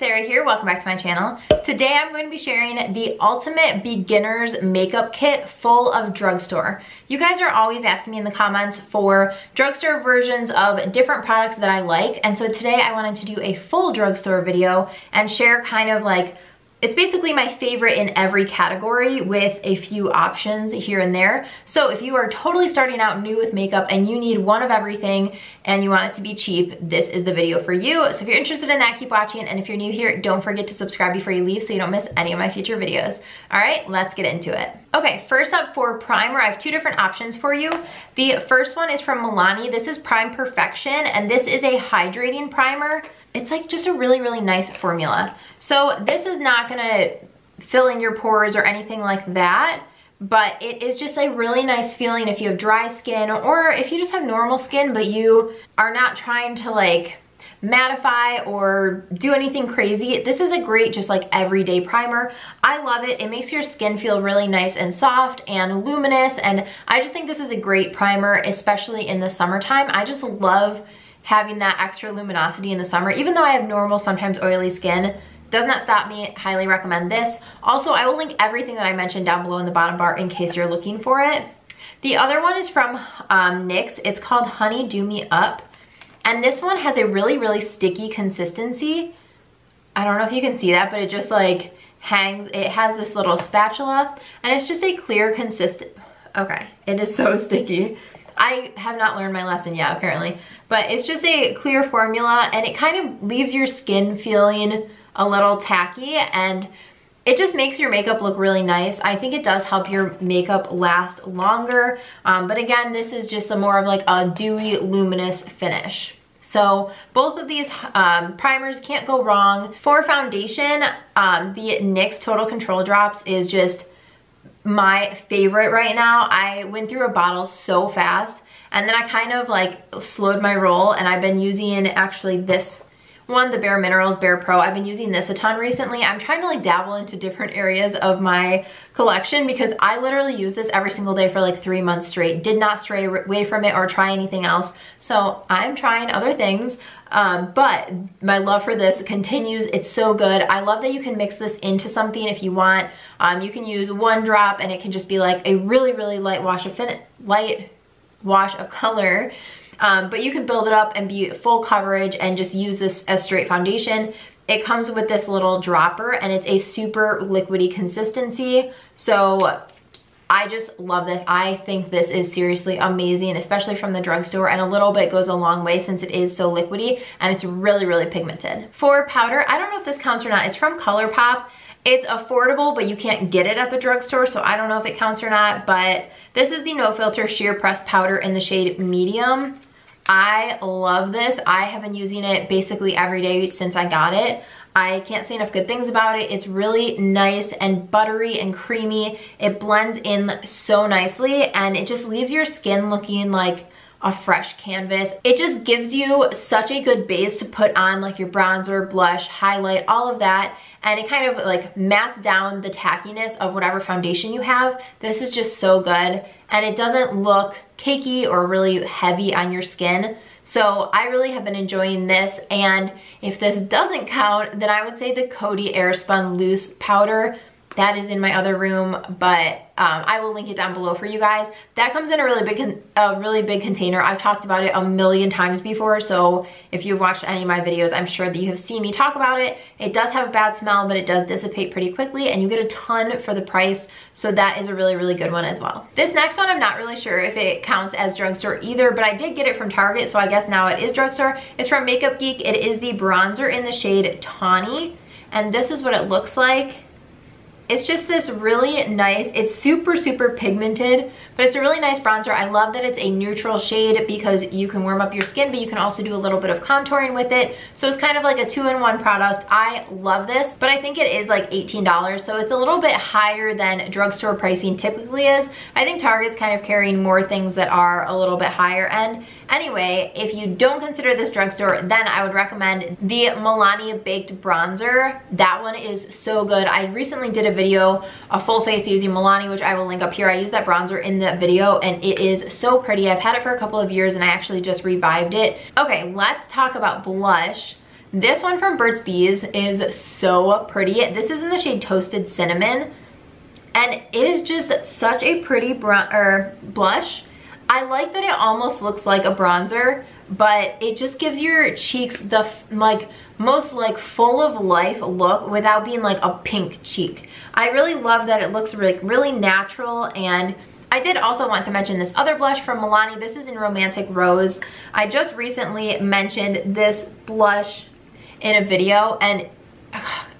Sarah here, welcome back to my channel. Today I'm going to be sharing the Ultimate Beginner's Makeup Kit full of drugstore. You guys are always asking me in the comments for drugstore versions of different products that I like, and so today I wanted to do a full drugstore video and share kind of like, it's basically my favorite in every category with a few options here and there. So if you are totally starting out new with makeup and you need one of everything and you want it to be cheap, this is the video for you. So if you're interested in that, keep watching. And if you're new here, don't forget to subscribe before you leave so you don't miss any of my future videos. All right, let's get into it. Okay, first up for primer, I have two different options for you. The first one is from Milani. This is Prime Perfection, and this is a hydrating primer. It's like just a really, really nice formula. So this is not gonna fill in your pores or anything like that, but it is just a really nice feeling if you have dry skin or if you just have normal skin, but you are not trying to like mattify or do anything crazy. This is a great just like everyday primer. I love it. It makes your skin feel really nice and soft and luminous, and I just think this is a great primer, especially in the summertime. I just love having that extra luminosity in the summer. Even though I have normal, sometimes oily skin, does not stop me. Highly recommend this. Also, I will link everything that I mentioned down below in the bottom bar in case you're looking for it. The other one is from NYX. It's called Honey Do Me Up. And this one has a really, really sticky consistency. I don't know if you can see that, but it just like hangs. It has this little spatula and it's just a clear consistent. Okay, it is so sticky. I have not learned my lesson yet, apparently, but it's just a clear formula and it kind of leaves your skin feeling a little tacky and it just makes your makeup look really nice. I think it does help your makeup last longer, but again, this is just a more of like a dewy, luminous finish. So both of these primers can't go wrong. For foundation, the NYX Total Control Drops is just my favorite right now. I went through a bottle so fast and then I kind of like slowed my roll, and I've been using actually this one, the Bare Minerals Bare Pro. I've been using this a ton recently. I'm trying to like dabble into different areas of my collection because I literally use this every single day for like 3 months straight. Did not stray away from it or try anything else. So I'm trying other things. But my love for this continues. It's so good. I love that you can mix this into something if you want. You can use one drop and it can just be like a really, really light wash of color. But you can build it up and be full coverage and just use this as straight foundation. It comes with this little dropper and it's a super liquidy consistency. So I just love this. I think this is seriously amazing, especially from the drugstore, and a little bit goes a long way since it is so liquidy and it's really, really pigmented. For powder, I don't know if this counts or not. It's from Colourpop. It's affordable, but you can't get it at the drugstore, so I don't know if it counts or not, but this is the No Filter Sheer Pressed Powder in the shade Medium. I love this. I have been using it basically every day since I got it. I can't say enough good things about it. It's really nice and buttery and creamy. It blends in so nicely and it just leaves your skin looking like a fresh canvas. It just gives you such a good base to put on like your bronzer, blush, highlight, all of that. And it kind of like mats down the tackiness of whatever foundation you have. This is just so good. And it doesn't look cakey or really heavy on your skin. So I really have been enjoying this, and if this doesn't count, then I would say the Coty Airspun Loose Powder. That is in my other room, but I will link it down below for you guys. That comes in a really big container. I've talked about it a million times before, so if you've watched any of my videos, I'm sure that you have seen me talk about it. It does have a bad smell, but it does dissipate pretty quickly, and you get a ton for the price, so that is a really, really good one as well. This next one, I'm not really sure if it counts as drugstore either, but I did get it from Target, so I guess now it is drugstore. It's from Makeup Geek. It is the bronzer in the shade Tawny, and this is what it looks like. It's just this really nice, it's super, super pigmented, but it's a really nice bronzer. I love that it's a neutral shade because you can warm up your skin, but you can also do a little bit of contouring with it. So it's kind of like a 2-in-1 product. I love this, but I think it is like $18. So it's a little bit higher than drugstore pricing typically is. I think Target's kind of carrying more things that are a little bit higher end. Anyway, if you don't consider this drugstore, then I would recommend the Milani Baked Bronzer. That one is so good. I recently did a video, a full face using Milani, which I will link up here. I used that bronzer in the video and it is so pretty. I've had it for a couple of years and I actually just revived it. Okay, let's talk about blush. This one from Burt's Bees is so pretty. This is in the shade Toasted Cinnamon, and it is just such a pretty blush. I like that it almost looks like a bronzer, but it just gives your cheeks the most full of life look without being like a pink cheek. I really love that it looks really natural. And I did also want to mention this other blush from Milani. This is in Romantic Rose. I just recently mentioned this blush in a video, and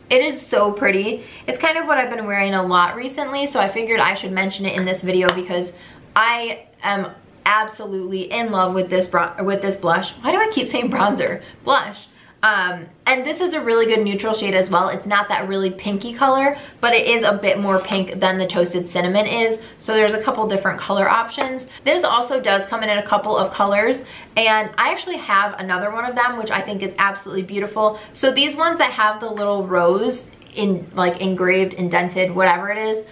it is so pretty. It's kind of what I've been wearing a lot recently, so I figured I should mention it in this video because I am absolutely in love with this blush. Why do I keep saying bronzer? Blush. And this is a really good neutral shade as well. It's not that really pinky color, but it is a bit more pink than the Toasted Cinnamon is. So there's a couple different color options. This also does come in a couple of colors, and I actually have another one of them, which I think is absolutely beautiful. So these ones that have the little rose engraved, indented, whatever it is,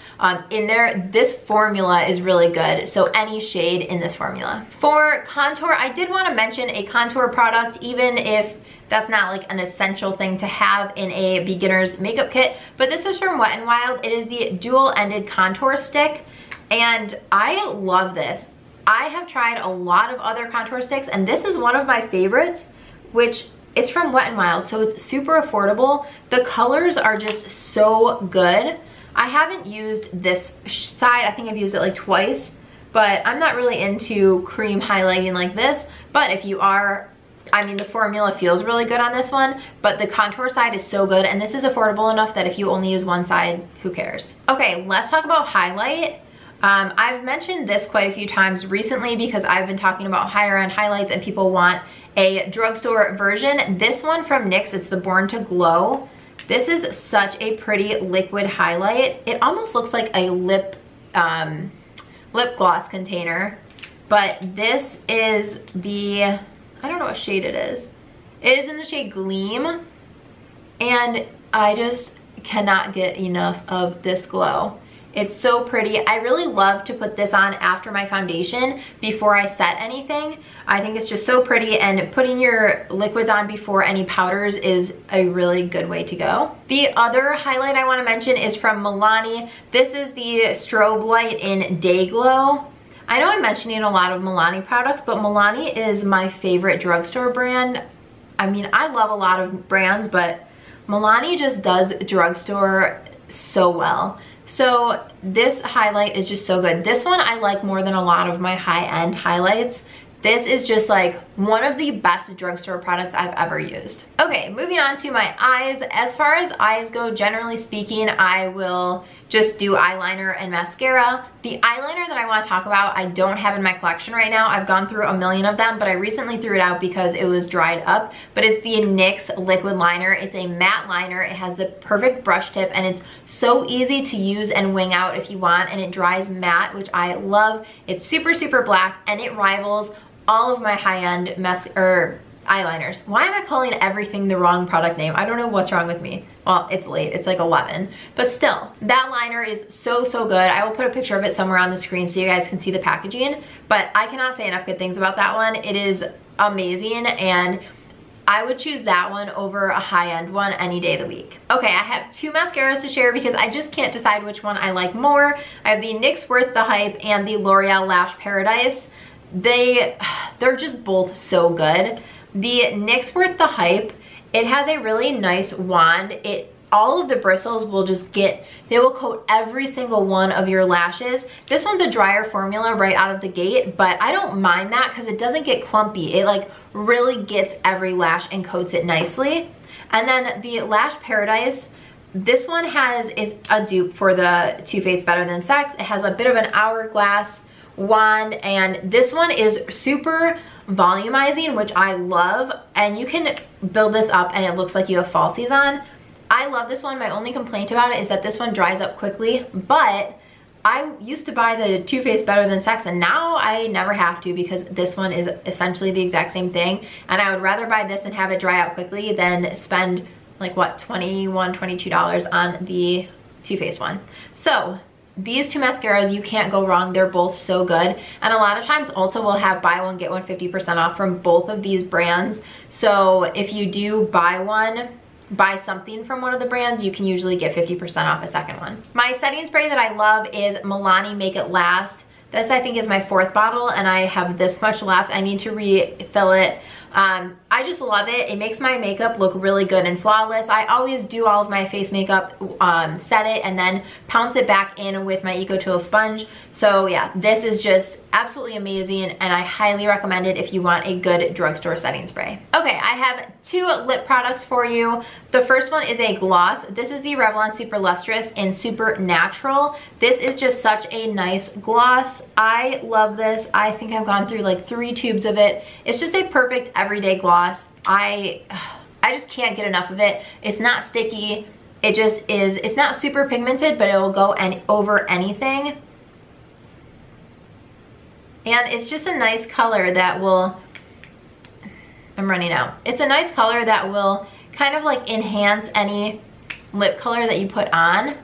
in there, this formula is really good. So any shade in this formula. For contour, I did want to mention a contour product, even if that's not like an essential thing to have in a beginner's makeup kit, but this is from Wet n Wild. It is the dual-ended contour stick, and I love this. I have tried a lot of other contour sticks, and this is one of my favorites, which it's from Wet n Wild, so it's super affordable. The colors are just so good. I haven't used this side. I think I've used it like twice, but I'm not really into cream highlighting like this. But if you are, I mean, the formula feels really good on this one, but the contour side is so good, and this is affordable enough that if you only use one side, who cares? Okay, let's talk about highlight. I've mentioned this quite a few times recently because I've been talking about higher end highlights and people want a drugstore version. This one from NYX, it's the Born to Glow. This is such a pretty liquid highlight. It almost looks like a lip gloss container, but this is the, I don't know what shade it is. It is in the shade Gleam, and I just cannot get enough of this glow. It's so pretty. I really love to put this on after my foundation before I set anything. I think it's just so pretty, and putting your liquids on before any powders is a really good way to go. The other highlight I want to mention is from Milani. This is the Strobe Light in Dayglow. I know I'm mentioning a lot of Milani products, but Milani is my favorite drugstore brand. I mean, I love a lot of brands, but Milani just does drugstore so well. So this highlight is just so good. This one I like more than a lot of my high-end highlights. This is just like one of the best drugstore products I've ever used. Okay, moving on to my eyes. As far as eyes go, generally speaking, I will just do eyeliner and mascara. The eyeliner that I want to talk about, I don't have in my collection right now. I've gone through a million of them, but I recently threw it out because it was dried up. But it's the NYX liquid liner. It's a matte liner. It has the perfect brush tip, and it's so easy to use and wing out if you want, and it dries matte, which I love. It's super, super black, and it rivals all of my high-end eyeliners. Why am I calling everything the wrong product name? I don't know what's wrong with me. Well, it's late, it's like 11, but still, that liner is so, so good. I will put a picture of it somewhere on the screen so you guys can see the packaging, but I cannot say enough good things about that one. It is amazing, and I would choose that one over a high-end one any day of the week. Okay, I have two mascaras to share because I just can't decide which one I like more. I have the NYX Worth the Hype and the L'Oreal Lash Paradise. They're just both so good. The NYX Worth the Hype, it has a really nice wand. All of the bristles will just they will coat every single one of your lashes. This one's a drier formula right out of the gate, but I don't mind that because it doesn't get clumpy. It like really gets every lash and coats it nicely. And then the Lash Paradise, this one is a dupe for the Too Faced Better Than Sex. It has a bit of an hourglass wand, and this one is super volumizing, which I love, and you can build this up and it looks like you have falsies on. I love this one. My only complaint about it is that this one dries up quickly, but I used to buy the Too Faced Better Than Sex, and now I never have to because this one is essentially the exact same thing, and I would rather buy this and have it dry out quickly than spend like what, $21, $22 on the Too Faced one. So these two mascaras, you can't go wrong. They're both so good. And a lot of times Ulta will have buy one, get one 50% off from both of these brands. So if you do buy something from one of the brands, you can usually get 50% off a second one. My setting spray that I love is Milani Make It Last. This I think is my 4th bottle and I have this much left. I need to refill it. I just love it. It makes my makeup look really good and flawless. I always do all of my face makeup, set it and then pounce it back in with my Eco Tool sponge. So yeah, this is just absolutely amazing and I highly recommend it if you want a good drugstore setting spray. Okay, I have 2 lip products for you. The first one is a gloss. This is the Revlon Super Lustrous in Super Natural. This is just such a nice gloss. I love this. I think I've gone through like 3 tubes of it. It's just a perfect everyday gloss. I just can't get enough of it. It's not sticky. It just is, it's not super pigmented, but it will go over anything. And it's just a nice color that will, I'm running out. It's a nice color that will kind of like enhance any lip color that you put on.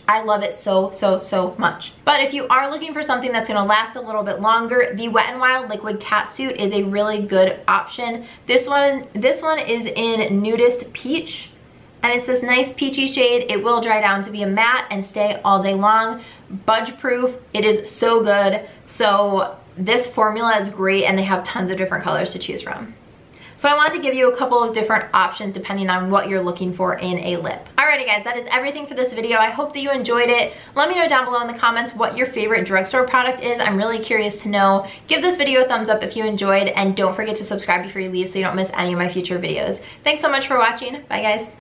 I love it so, so, so much. But if you are looking for something that's gonna last a little bit longer, the Wet n Wild Liquid Catsuit is a really good option. This one is in Nudeist Peach, and it's this nice peachy shade. It will dry down to be a matte and stay all day long. Budge proof, it is so good. So this formula is great and they have tons of different colors to choose from. So I wanted to give you a couple of different options depending on what you're looking for in a lip. Alrighty guys, that is everything for this video. I hope that you enjoyed it. Let me know down below in the comments what your favorite drugstore product is. I'm really curious to know. Give this video a thumbs up if you enjoyed and don't forget to subscribe before you leave so you don't miss any of my future videos. Thanks so much for watching. Bye guys.